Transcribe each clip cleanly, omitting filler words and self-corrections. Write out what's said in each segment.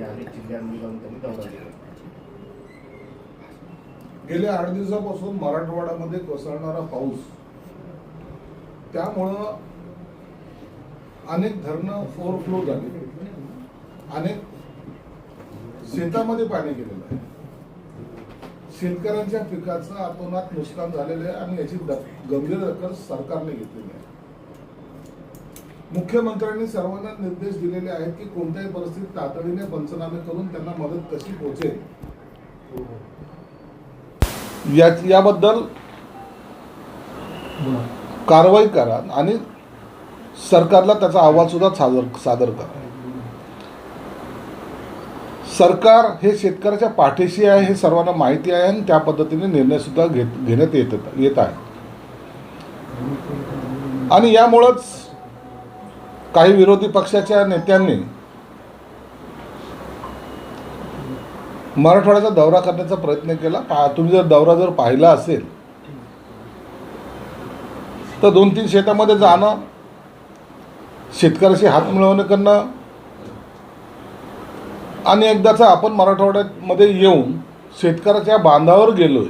अनेक जिल्ह्यांमध्ये जाऊन त्यांनी दौरा केला. गेल्या 8 दिवसापासून मराठवाड्यामध्ये कोसळणारा पाऊस, त्यामुळं अनेक धरणं ओव्हरफ्लो झाली, अनेक शेतामध्ये पाणी गेलेलं आहे. शेतकऱ्यांच्या पिकाचं अतोनात नुकसान झालेलं आहे आणि याची गंभीर दखल सरकारने घेतलेली आहे. मुख्यमंत्र्यांनी सर्वांना निर्देश दिलेले आहेत की कोणत्याही परिस्थितीत तातडीने पंचनामे करून त्यांना मदत कशी पोहोचेल याबद्दल कारवाई करा आणि सरकारला त्याचा अहवाल सुद्धा सादर करा. सरकार हे शेतकऱ्याच्या पाठीशी आहे हे सर्वांना माहिती आहे आणि त्या पद्धतीने निर्णय सुद्धा घेण्यात येत आहे. आणि यामुळंच काही विरोधी पक्षाच्या नेत्यांनी मराठवाड्याचा दौरा करण्याचा प्रयत्न केला. तुम्ही जर दौरा पाहिला असेल तर 2-3 शेतामध्ये जाणं, शेतकऱ्याशी हात मिळवणं करणं आणि एकदाचा आपण मराठवाड्यामध्ये येऊन शेतकऱ्याच्या बांधावर गेलोय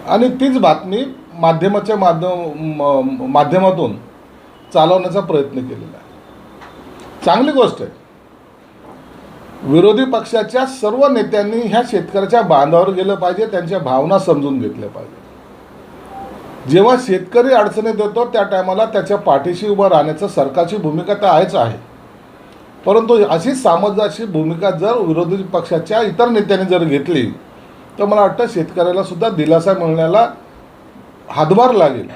आणि तीच बातमी माध्यमाच्या माध्यमातून चालवण्याचा प्रयत्न केलेला आहे. चांगली गोष्ट आहे. विरोधी पक्षाच्या सर्व नेत्यांनी ह्या शेतकऱ्याच्या बांधावर गेलं पाहिजे, त्यांच्या भावना समजून घेतल्या पाहिजे. जेव्हा शेतकरी अडचणीत येतो त्या टायमाला त्याच्या पाठीशी उभं राहण्याचं सरकारची भूमिका तर आहेच आहे, परंतु अशी सामंजस्य भूमिका जर विरोधी पक्षाच्या इतर नेत्यांनी जर घेतली तर मला वाटतं शेतकऱ्याला सुद्धा दिलासा मिळण्याला हातभार लागेल.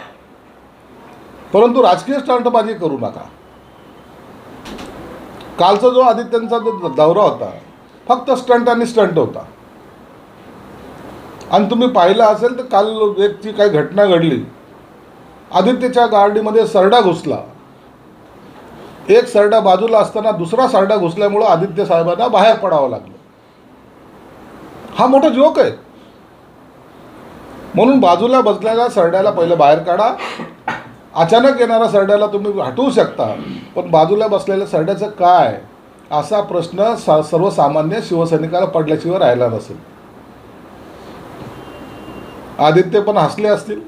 परंतु राजकीय स्टंटबाजी करू नका. कालचा जो आदित्यचा जो दौरा होता फक्त स्टंट आणि स्टंट होता. आणि तुम्ही पाहिलं असेल तर काल एक जी काही घटना घडली, आदित्यच्या गाडीमध्ये सरडा घुसला. एक सरडा बाजूला असताना दुसरा सरडा घुसल्यामुळं आदित्य साहेबांना बाहेर पडावं लागलं. हा मोठा जोक आहे. म्हणून बाजूला बसलेल्या सरड्याला पहिलं बाहेर काढा. अचानक येणाऱ्या सरड्याला तुम्ही हटवू शकता, पण बाजूला बसलेल्या सरड्याचं काय असा प्रश्न सर्वसामान्य शिवसैनिकाला पडल्याशिवाय राहिला नसेल. आदित्य पण हसले असतील,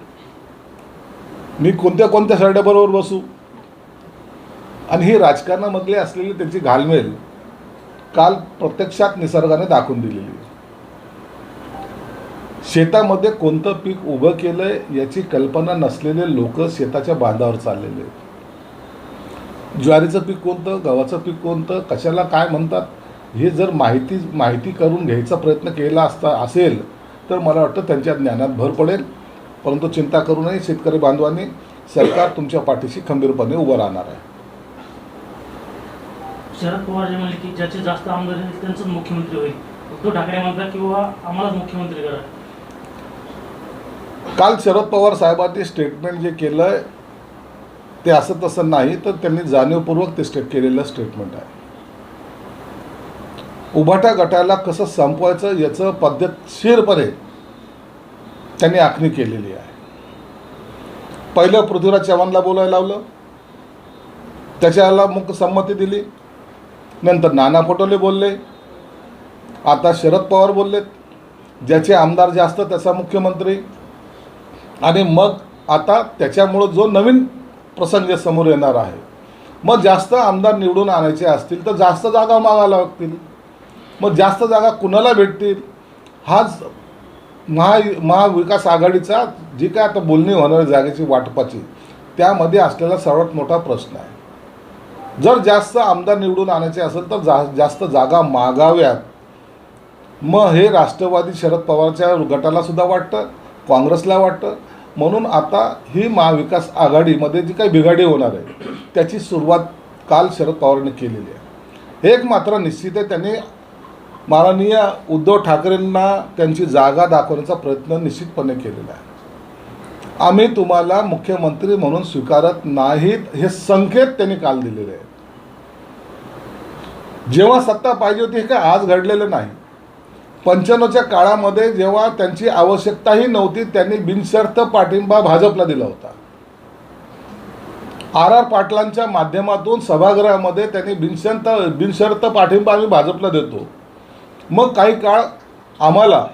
मी कोणत्या कोणत्या सरड्याबरोबर बसू. आणि ही राजकारणामधली असलेली त्यांची घालमेल काल प्रत्यक्षात निसर्गाने दाखवून दिलेली. शेतामध्ये कोणतं पीक उभं केलंय याची कल्पना नसलेले लोक शेताच्या बांधावर चाललेले आहेत. ज्वारीचं पीक कोणतं, गव्हाचं पीक कोणतं, कशाला काय म्हणतात, हे जर माहिती करून घ्यायचा प्रयत्न केला असेल तर मला वाटतं त्यांच्या ज्ञानात भर पडेल. परंतु चिंता करू नये शेतकरी बांधवांनी, सरकार तुमच्या पाठीशी खंबीरपणे उभं राहणार आहे. शरद पवार जे म्हणले की ज्याचे जास्त आमदार आहेत त्यांचाच मुख्यमंत्री होईल. उद्धव ठाकरे म्हणतात किंवा आम्हालाच मुख्यमंत्री करा. काल शरद पवार साहेबांनी स्टेटमेंट जे केलं ते असं तसं नाही, तर त्यांनी जाणीवपूर्वक ते केलेलं स्टेटमेंट आहे. उभाटा गटाला कसं संपवायचं याचं पद्धतशीरपणे त्यांनी आखणी केलेली आहे. पहिलं पृथ्वीराज चव्हाणला बोलायला लावलं, त्याच्याला मुक संमती दिली. नंतर नाना पटोले बोलले, आता शरद पवार बोललेत. ज्याचे आमदार जास्त त्याचा मुख्यमंत्री. आणि मग आता त्याच्यामुळं जो नवीन प्रसंग समोर येणार आहे, मग जास्त आमदार निवडून आणायचे असतील तर जास्त जागा मागायला लागतील. मग जास्त जागा कुणाला भेटतील, हाच महाविकास आघाडीचा जी काय आता बोलणी होणार जागेची वाटपाची, त्यामध्ये असलेला सर्वात मोठा प्रश्न आहे. जर जास्त आमदार निवडून आणायचे असेल तर जास्त जागा मागाव्यात. मग हे राष्ट्रवादी शरद पवारच्या गटाला सुद्धा वाटतं, काँग्रेसला वाटतं. म्हणून आता ही महाविकास आघाडीमध्ये जी काही बिघाडी होणार आहे त्याची सुरुवात काल शरद पवारांनी केलेली आहे. एक मात्र निश्चित आहे, त्यांनी माननीय उद्धव ठाकरेंना त्यांची जागा दाखवण्याचा प्रयत्न निश्चितपणे केलेला आहे. आम्ही तुम्हाला मुख्यमंत्री म्हणून स्वीकारत नाहीत हे संकेत त्यांनी काल दिलेले आहेत. जेव्हा सत्ता पाहिजे होती हे काय आज घडलेलं नाही. 95च्या काळामध्ये जेव्हा त्यांची आवश्यकताही नव्हती त्यांनी बिनशर्त पाठिंबा भाजपला दिला होता. आर पाटलांच्या माध्यमातून सभागृहामध्ये त्यांनी बिनशर्त पाठिंबा आम्ही भाजपला देतो. मग काही काळ आम्हाला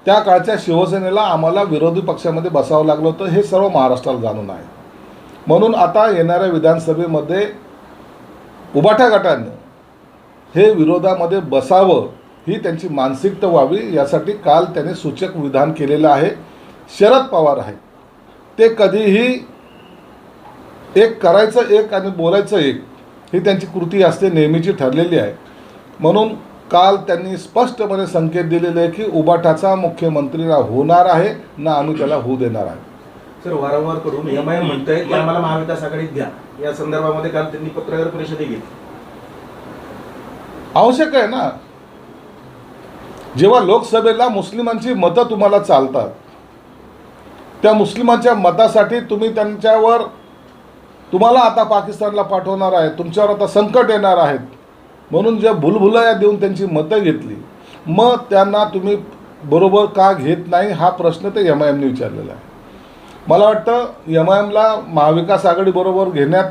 त्या काळच्या शिवसेनेला आम्हाला विरोधी पक्षामध्ये बसावं लागलं होतं. हे सर्व महाराष्ट्राला जाणून आहे. म्हणून आता येणाऱ्या विधानसभेमध्ये उभाठा गटाने हे विरोधामध्ये बसावं ही त्यांची मानसिकता व्हावी यासाठी काल त्याने सूचक विधान केलेलं आहे. शरद पवार आहेत ते कधीही एक करायचं एक आणि बोलायचं एक ही त्यांची कृती असते, नेहमीची ठरलेली आहे. म्हणून काल त्यांनी स्पष्टपणे संकेत दिलेले आहे की उभाठाचा मुख्यमंत्री ना होणार आहे ना आम्ही त्याला होऊ देणार आहे. सर, वारंवार करून एमआयएम म्हणतंय की आम्हाला महाविकास आघाडीत घ्या. या संदर्भामध्ये काल त्यांनी पत्रकार परिषदही घेतली. आवश्यक आहे ना. जेव्हा लोकसभेला मुस्लिमांची मतं तुम्हाला चालतात, त्या मुस्लिमांच्या मतासाठी तुम्ही त्यांच्यावर तुम्हाला आता पाकिस्तानला पाठवणार आहे, तुमच्यावर आता संकट येणार आहेत म्हणून जे भुलभुलया देऊन त्यांची मतं घेतली, मग त्यांना तुम्ही बरोबर का घेत नाही हा प्रश्न ते एमआयएमने विचारलेला आहे. मला वाटतं एमआयएमला महाविकास आघाडी बरोबर घेण्यात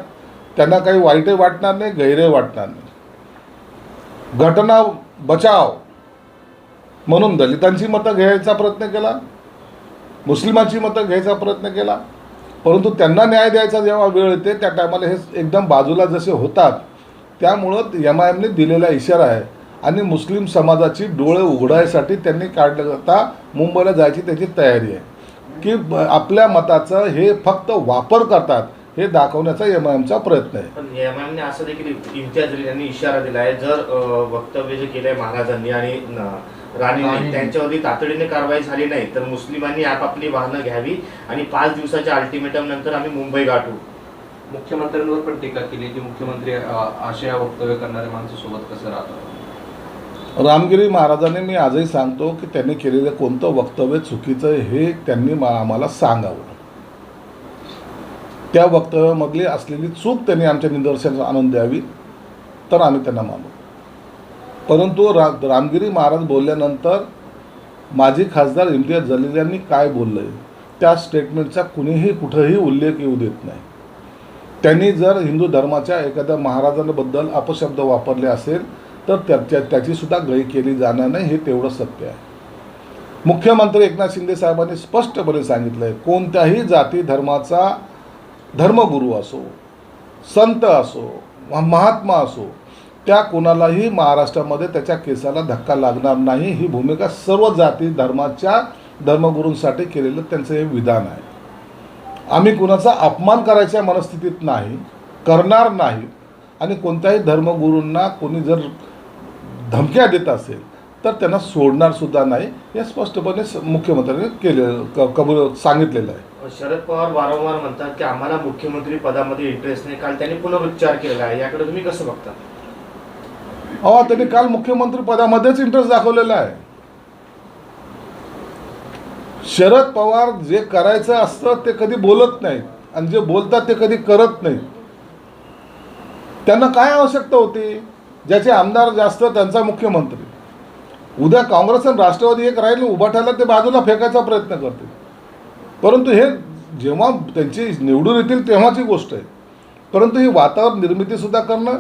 त्यांना काही वाईटही वाटणार नाही, गैरही वाटणार नाही. घटना बचाव म्हणून दलितांची मतं घ्यायचा प्रयत्न केला, मुस्लिमांची मतं घ्यायचा प्रयत्न केला, परंतु त्यांना न्याय द्यायचा जेव्हा वेळ येते त्या टायमाला हे एकदम बाजूला जसे होतात. त्यामुळं एमआयएमने दिलेला इशारा आहे आणि मुस्लिम समाजाची डोळे उघडायसाठी त्यांनी काढलं आता मुंबईला जायची त्याची तयारी आहे की आपल्या मताचं हे फक्त वापर करतात हे दाखवण्याचा एमआयएमचा प्रयत्न आहे. पण एमआयएमने असं देखील इम्तियाज जलील यांनी इशारा दिला आहे, जर वक्तव्य जे केलंय महाराजांनी आणि राणीने त्यांच्यावरती तातडीने कारवाई झाली नाही तर मुस्लिमांनी आपापली वाहनं घ्यावी आणि 5 दिवसाच्या अल्टिमेटम नंतर आम्ही मुंबई गाठू. मुख्यमंत्र्यांवर पण टीका केली की मुख्यमंत्री अशा वक्तव्य करणाऱ्या माणसासोबत कसं राहतात. रामगिरी महाराजांनी मी आजही सांगतो की त्यांनी केलेलं कोणतं वक्तव्य चुकीचं हे त्यांनी आम्हाला सांगावं. त्या वक्तव्यामधली असलेली चूक त्यांनी आमच्या निदर्शनास आणून द्यावी तर आम्ही त्यांना मानू. परंतु रामगिरी महाराज बोलल्यानंतर माजी खासदार इम्तियाज जलील यांनी काय बोललं आहे त्या स्टेटमेंटचा कुणीही कुठंही उल्लेख येऊ देत नाही. त्यांनी जर हिंदू धर्माच्या एखाद्या महाराजांबद्दल अपशब्द वापरले असेल तर त्याचीसुद्धा गय केली जाणार नाही, हे तेवढं सत्य आहे. मुख्यमंत्री एकनाथ शिंदे साहेबांनी स्पष्टपणे सांगितलं आहे कोणत्याही जाती धर्माचा धर्मगुरू असो, संत असो, महात्मा असो, त्या कोणालाही महाराष्ट्रामध्ये त्याच्या केसाला धक्का लागणार नाही. ही भूमिका सर्व जाती धर्माच्या धर्मगुरूंसाठी केलेलं त्यांचं हे विधान आहे. आम्ही कुणाचा अपमान करायच्या मनस्थितीत नाही, करणार नाही आणि कोणत्याही धर्मगुरूंना कोणी जर धमक्या देत असेल तर त्यांना सोडणार सुद्धा नाही हे स्पष्टपणे मुख्यमंत्र्यांनी सांगितलेलं आहे. शरद पवार वारंवार म्हणतात की आम्हाला मुख्यमंत्री पदामध्ये इंटरेस्ट नाही. काल त्यांनी पुनरुच्चार केलेला आहे, याकडे तुम्ही कसं बघता? त्यांनी काल मुख्यमंत्री पदामध्येच इंटरेस्ट दाखवलेला आहे. शरद पवार जे करायचं असतं ते कधी बोलत नाहीत आणि जे बोलतात ते कधी करत नाहीत. त्यांना काय आवश्यकता होती? ज्याचे आमदार जास्त त्यांचा मुख्यमंत्री. उद्या काँग्रेस आणि राष्ट्रवादी एक राहील, उभाठाला ते बाजूला फेकायचा प्रयत्न करतील. परंतु हे जेव्हा त्यांची निवडून येतील तेव्हाची गोष्ट आहे. परंतु ही वातावरण निर्मितीसुद्धा करणं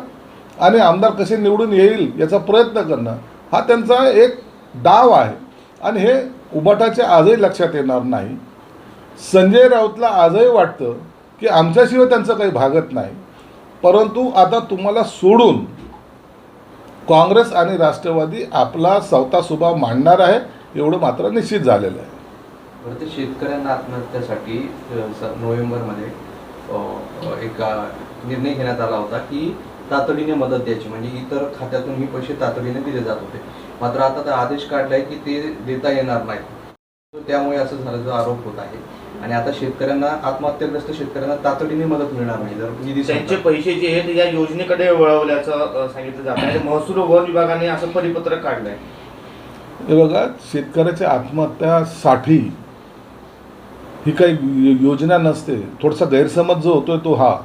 आणि आमदार कसे निवडून येईल याचा प्रयत्न करणं हा त्यांचा एक डाव आहे आणि हे उभाटाच्या आजही लक्षात येणार नाही. संजय राऊतला आजही वाटतं की आमच्याशिवाय त्यांचं काही भागत नाही. परंतु आता तुम्हाला सोडून काँग्रेस आणि राष्ट्रवादी आपला स्वतःसुभा मांडणार आहे एवढं मात्र निश्चित झालेलं आहे. बरं, ते शेतकऱ्यांना आत्महत्यासाठी नोव्हेंबरमध्ये एक निर्णय घेण्यात आला होता की तातडीने मदत द्यायची, म्हणजे इतर खात्यातून ही पैसे तातडीने दिले जात होते. मात्र आता तर आदेश काढलाय की ते देता येणार नाही. त्यामुळे असं झाल्याचा आरोप होत आहे आणि आता शेतकऱ्यांना, आत्महत्याग्रस्त शेतकऱ्यांना तातडीने मदत मिळणार नाही जर निधी त्यांचे पैसे जे आहेत या योजनेकडे वळवल्याचं सांगितलं जात आहे. महसूल वन विभागाने असं परिपत्रक काढलंय. हे बघा, शेतकऱ्याच्या आत्महत्यासाठी ही काही योजना नसते. थोडासा गैरसमज जो होतोय तो हा,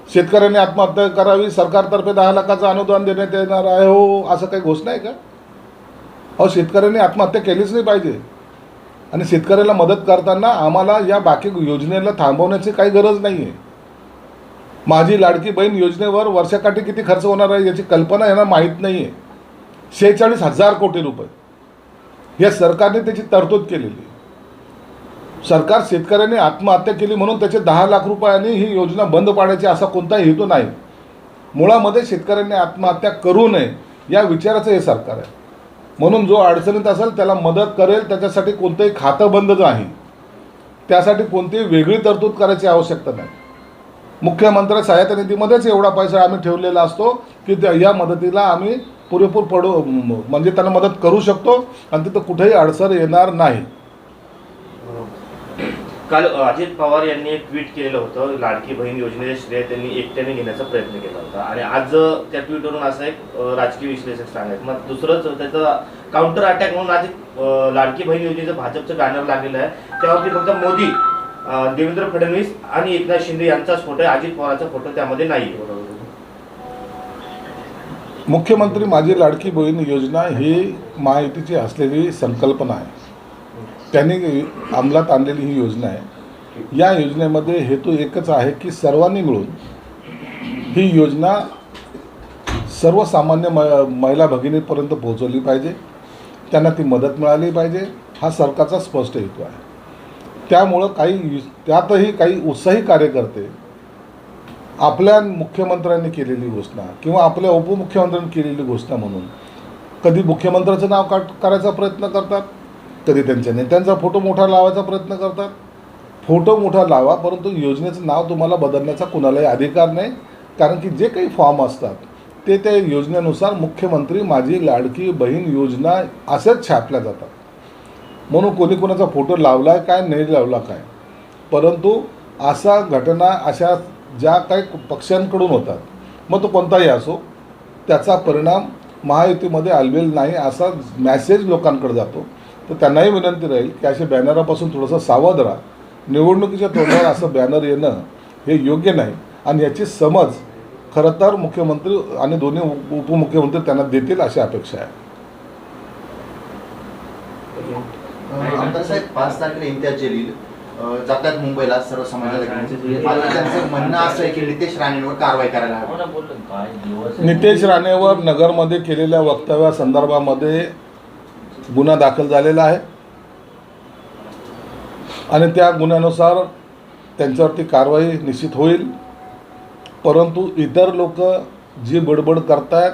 शेतकऱ्यांनी आत्महत्या करावी, सरकारतर्फे 10 लाखाचं अनुदान देण्यात येणार आहे हो, असं काही घोषणा आहे का? शेतकऱ्यांनी आत्महत्या केलीच नाही पाहिजे आणि शेतकऱ्याला मदत करताना आम्हाला या बाकी योजनेला थांबवण्याची काही गरज नाही आहे. माझी लाडकी बहीण योजनेवर वर्षाकाठी किती खर्च होणार आहे याची कल्पना यांना माहीत नाही आहे. 46,000 कोटी रुपये या सरकारने त्याची तरतूद केलेली आहे. सरकार शेतकऱ्यांनी आत्महत्या केली म्हणून त्याचे 10 लाख रुपयांनी ही योजना बंद पाडायची असा कोणताही हेतू नाही. मुळामध्ये शेतकऱ्यांनी आत्महत्या करू नये या विचाराचं हे सरकार आहे. म्हणून जो अडचणीत असेल त्याला मदत करेल, त्याच्यासाठी कोणतंही खातं बंद नाही, त्यासाठी कोणतीही वेगळी तरतूद करायची आवश्यकता नाही. मुख्यमंत्री सहायता निधीमध्येच एवढा पैसा आम्ही ठेवलेला असतो की या मदतीला आम्ही पुरेपूर म्हणजे त्यांना मदत करू शकतो आणि तिथं कुठेही अडचण येणार नाही. काल अजित पवार यांनी एक ट्विट केलेलं होतं, लाडकी बहीण योजनेचे श्रेय त्यांनी एकट्याने घेण्याचा प्रयत्न केला होता आणि आज त्या ट्विटवरून असं एक राजकीय विश्लेषक सांगायचं. मग दुसरंच त्याचा काउंटर अटॅक म्हणून आज लाडकी बहीण योजनेचं भाजपचं बॅनर लागलेलं आहे, त्यावरती फक्त मोदी, देवेंद्र फडणवीस आणि एकनाथ शिंदे यांचाच फोटो आहे, अजित पवारचा फोटो त्यामध्ये नाही. मुख्यमंत्री माझी लाडकी बहीण योजना ही महायुतीची असलेली संकल्पना आहे. त्यांनी अंमलात आणलेली ही योजना आहे. या योजनेमध्ये हेतू एकच आहे की सर्वांनी मिळून ही योजना सर्वसामान्य महिला भगिनीपर्यंत पोहोचवली पाहिजे, त्यांना ती मदत मिळाली पाहिजे, हा सरकारचा स्पष्ट हेतू आहे. त्यामुळं त्यातही काही उत्साही कार्यकर्ते आपल्या मुख्यमंत्र्यांनी केलेली घोषणा किंवा आपल्या उपमुख्यमंत्र्यांनी केलेली घोषणा म्हणून कधी मुख्यमंत्र्याचं नाव करायचा प्रयत्न करतात, कधी त्यांच्या नेत्यांचा फोटो मोठा लावायचा प्रयत्न करतात. फोटो मोठा लावा, परंतु योजनेचं नाव तुम्हाला बदलण्याचा कुणालाही अधिकार नाही, कारण की जे काही फॉर्म असतात ते त्या योजनेनुसार मुख्यमंत्री माझी लाडकी बहीण योजना असेच छापल्या जातात. म्हणून कोणी कोणाचा फोटो लावला काय नाही लावला काय, परंतु अशा घटना अशा ज्या काही पक्षांकडून होतात, मग तो कोणताही असो, त्याचा परिणाम महायुतीमध्ये आलवेल नाही असा मॅसेज लोकांकडे जातो. तर त्यांनाही विनंती राहील की अशा बॅनरापासून थोडंसं सावध राहा. निवडणुकीच्या तोंडावर असं बॅनर येणं हे योग्य नाही आणि याची समज खरं तर मुख्यमंत्री आणि दोन्ही उपमुख्यमंत्री त्यांना देतील अशी अपेक्षा आहे. आमदार साहेब 5 तारखेला इम्तियाज जलील जातात मुंबईला सर्व समाजाला घेऊन. मात्र त्यांचं म्हणणं असं आहे की नितेश राणेंवर कारवाई करायला हवी. नितेश राणेवर नगरमध्ये केलेल्या वक्तव्यासंदर्भामध्ये गुन्हा दाखल झालेला आहे आणि त्या गुन्ह्यानुसार त्यांच्यावरती कारवाई निश्चित होईल. परंतु इतर लोक जी बडबड करतायत,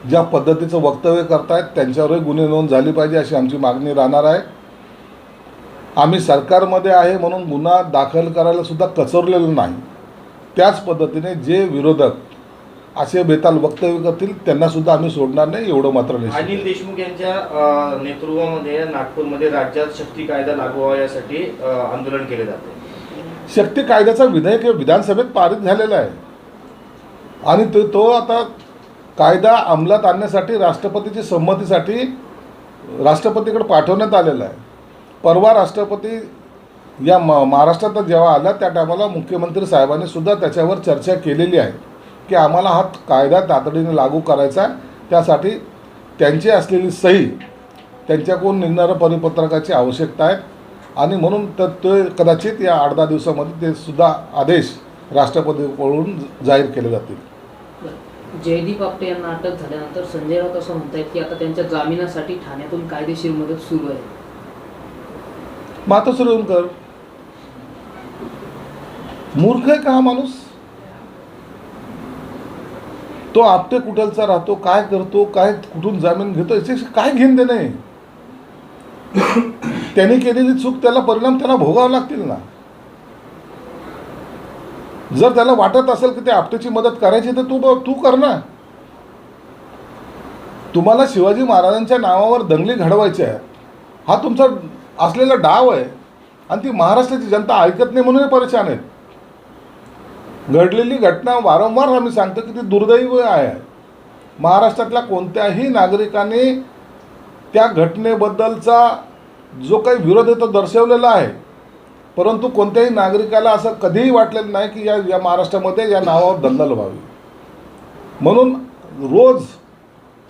ज्या पद्धतीचं वक्तव्य करतायत, त्यांच्यावरही गुन्हे नोंद झाली पाहिजे अशी आमची मागणी राहणार आहे. आम्ही सरकारमध्ये आहे म्हणून गुन्हा दाखल करायला सुद्धा कचरलेलं नाही. त्याच पद्धतीने जे विरोधक असे बेताल वक्तव्य करतील त्यांना सुद्धा आम्ही सोडणार नाही, एवढं मात्र निश्चित आहे. अनिल देशमुख यांच्या नेतृत्वामध्ये नागपूरमध्ये राज्यात शक्ती कायदा लागू व्हावा यासाठी आंदोलन केले जाते. शक्ती कायद्याचा विधेयक विधानसभेत पारित झालेला आहे आणि तो आता कायदा अंमलात आणण्यासाठी राष्ट्रपतीची संमतीसाठी राष्ट्रपतीकडे पाठवण्यात आलेला आहे. परवा राष्ट्रपती या महाराष्ट्रात जेव्हा आला त्या टायमाला मुख्यमंत्री साहेबांनी सुद्धा त्याच्यावर चर्चा केलेली आहे की आम्हाला हा कायदा तातडीने लागू करायचा आहे. त्यासाठी त्यांची असलेली सही, त्यांच्याकडून निघणाऱ्या परिपत्रकाची आवश्यकता आहे आणि म्हणून तर ते कदाचित या 8-10 दिवसामध्ये ते सुद्धा आदेश राष्ट्रपतीकडून जाहीर केले जातील. जयदीप आपटे यांना अटक झाल्यानंतर संजय राऊत असं म्हणतायत की आता त्यांच्या जामिनासाठी ठाण्यातून कायदेशीर मदत सुरू आहे. मातोश्री येऊन कर. मूर्ख आहे का हा माणूस? तो आपटे कुठलचा राहतो, काय करतो, काय कुठून जामीन घेतो, याच्याशी काय घेण देणं आहे? त्यांनी केलेली चूक त्याला परिणाम त्याला भोगावे लागतील ना. जर त्याला वाटत असेल की ते आपटेची मदत करायची तर तू कर ना. तुम्हाला शिवाजी महाराजांच्या नावावर दंगली घडवायची आहे, हा तुमचा असलेला डाव आहे आणि ती महाराष्ट्राची जनता ऐकत नाही म्हणून परेशान आहेत. घडलेली घटना वारंवार आम्ही सांगतो की ती दुर्दैवी आहे. महाराष्ट्रातल्या कोणत्याही नागरिकाने त्या घटनेबद्दलचा जो काही विरोध आहे तो दर्शवलेला आहे, परंतु कोणत्याही नागरिकाला असं कधीही वाटलेलं नाही की या महाराष्ट्रामध्ये या नावावर दंगल व्हावी. म्हणून रोज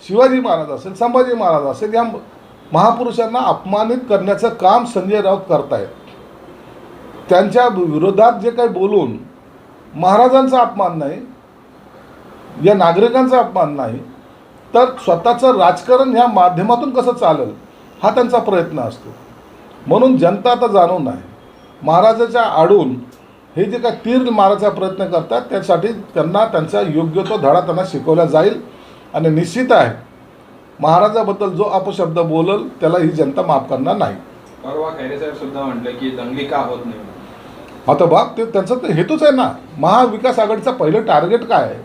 शिवाजी महाराज असेल, संभाजी महाराज असेल, या महापुरुषांना अपमानित करण्याचं काम संजय राऊत करतायत. त्यांच्या विरोधात जे काही बोलून महाराजांचा अपमान नाही, या नागरिकांचा अपमान नाही, तर स्वतःचं राजकारण ह्या माध्यमातून कसं चालेल हा त्यांचा प्रयत्न असतो. म्हणून जनता आता जाणून आहे महाराजाच्या आडून हे जे काय तीर मारायचा प्रयत्न करतात त्यासाठी त्यांना त्यांचा योग्य तो धडा त्यांना शिकवला जाईल. आणि निश्चित आहे महाराजाबद्दल जो अपशब्द बोलल त्याला ही जनता माफ करणार नाही. परवा खैरे साहेब सुद्धा म्हटलं की दंगली का होत नाही. आता बाब ते त्यांचा तर हेतूच आहे ना. महाविकास आघाडीचं पहिलं टार्गेट काय आहे,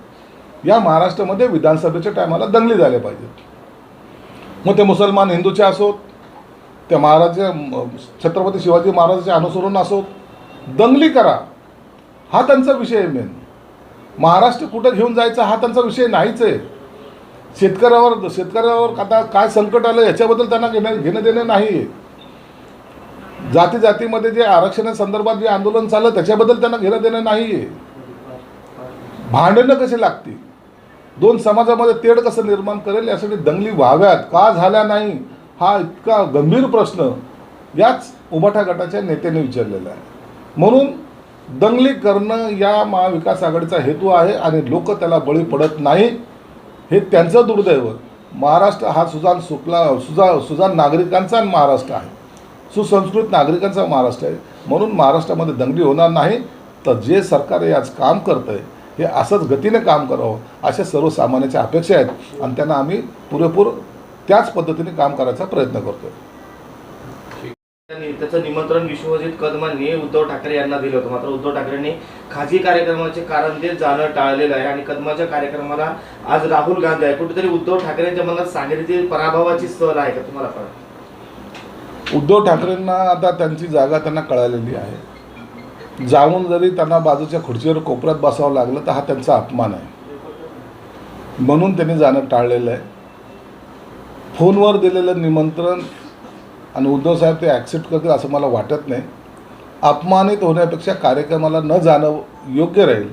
या महाराष्ट्रामध्ये विधानसभेच्या टायमाला दंगली झाल्या पाहिजेत. मग ते मुसलमान हिंदूचे असोत, त्या महाराजा छत्रपती शिवाजी महाराजांचे अनुसरून असोत, दंगली करा हा त्यांचा विषय आहे. मेन महाराष्ट्र कुठं घेऊन जायचा हा त्यांचा विषय नाहीच आहे. शेतकऱ्यावर आता काय संकट आलं याच्याबद्दल त्यांना घेणं देणं नाही आहे. जातीमध्ये जे आरक्षणासंदर्भात जे आंदोलन चाललं त्याच्याबद्दल त्यांना घेणं देणं नाही आहे. भांडणं कशी लागतील, दोन समाजामध्ये तेढ कसं निर्माण करेल यासाठी दंगली व्हाव्यात का झाल्या नाही हा इतका गंभीर प्रश्न याच उभाटा गटाच्या नेत्याने विचारलेला आहे. म्हणून दंगली करणं या महाविकास आघाडीचा हेतू आहे आणि लोक त्याला बळी पडत नाही. हे त्यांचं दुर्दैव. महाराष्ट्र हा सुजाण नागरिकांचा महाराष्ट्र आहे, सुसंस्कृत नागरिकांचा महाराष्ट्र आहे. म्हणून महाराष्ट्रामध्ये दंगली होणार नाही. तर जे सरकार हे आज काम करतं आहे हे असंच गतीने काम करावं अशा सर्वसामान्यांच्या अपेक्षा आहेत आणि त्यांना आम्ही पुरेपूर त्याच पद्धतीने काम करायचा प्रयत्न करतो. त्याचं निमंत्रण विश्वजित कदमांनी उद्धव ठाकरे यांना दिलं होतं. मात्र उद्धव ठाकरेंनी खाजगी कार्यक्रमाचे कारण ते जाणं टाळलेलं आहे आणि कदमाच्या कार्यक्रमाला आज राहुल गांधी आहे. कुठेतरी उद्धव ठाकरेंच्या मनात सांगितली पराभवाची सल आहे का तुम्हाला कळत? उद्धव ठाकरेंना आता त्यांची जागा त्यांना कळालेली आहे. जाऊन जरी त्यांना बाजूच्या खुर्चीवर कोपऱ्यात बसावं लागलं तर हा त्यांचा अपमान आहे. म्हणून त्यांनी जाणं टाळलेलं आहे. फोनवर दिलेलं निमंत्रण आणि उद्धवसाहेब ते ॲक्सेप्ट करतील असं मला वाटत नाही. अपमानित होण्यापेक्षा कार्यक्रमाला न जाणं योग्य राहील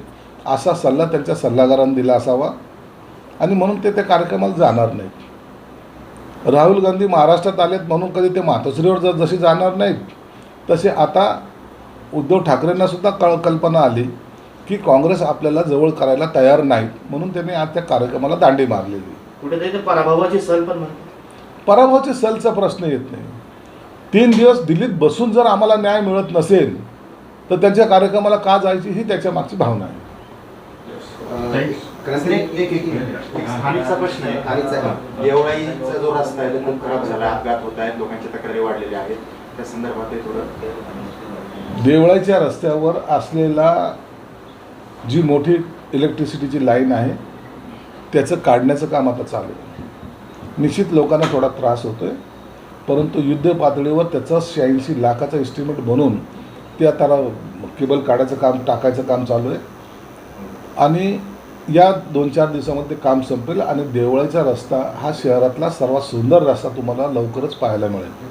असा सल्ला त्यांच्या सल्लागारांनी दिला असावा आणि म्हणून ते त्या कार्यक्रमाला जाणार नाहीत. राहुल गांधी महाराष्ट्रात आलेत म्हणून कधी ते मातोश्रीवर जशी जाणार नाहीत तसे आता उद्धव ठाकरेंनासुद्धा कल्पना आली की काँग्रेस आपल्याला जवळ करायला तयार नाहीत म्हणून त्यांनी आज त्या कार्यक्रमाला दांडी मारलेली. कुठेतरी ते पराभवाची सल पण म्हणतात. पराभवाची सलचा प्रश्न येत नाही. 3 दिवस दिल्लीत बसून जर आम्हाला न्याय मिळत नसेल तर त्यांच्या कार्यक्रमाला का जायची ही त्याच्या मागची भावना आहे. एक स्थानिकचा प्रश्न आहे. खालीचा देवळाईचा जो रस्ता आहे तो खूप खराब झाला, अपघात होत आहेत, लोकांच्या तक्रारी वाढलेल्या आहेत. त्या संदर्भात थोडं देवळाईच्या रस्त्यावर असलेला जी मोठी इलेक्ट्रिसिटीची लाईन आहे त्याचं काढण्याचं काम आता चालू आहे. निश्चित लोकांना थोडा त्रास होतो आहे परंतु युद्ध पातळीवर त्याचं 86 लाखाचं एस्टिमेट बनवून ते आता केबल काढायचं काम टाकायचं काम चालू आहे आणि या 2-4 दिवसामध्ये ते काम संपेल आणि देवळाईचा रस्ता हा शहरातला सर्वात सुंदर रस्ता तुम्हाला लवकरच पाहायला मिळेल.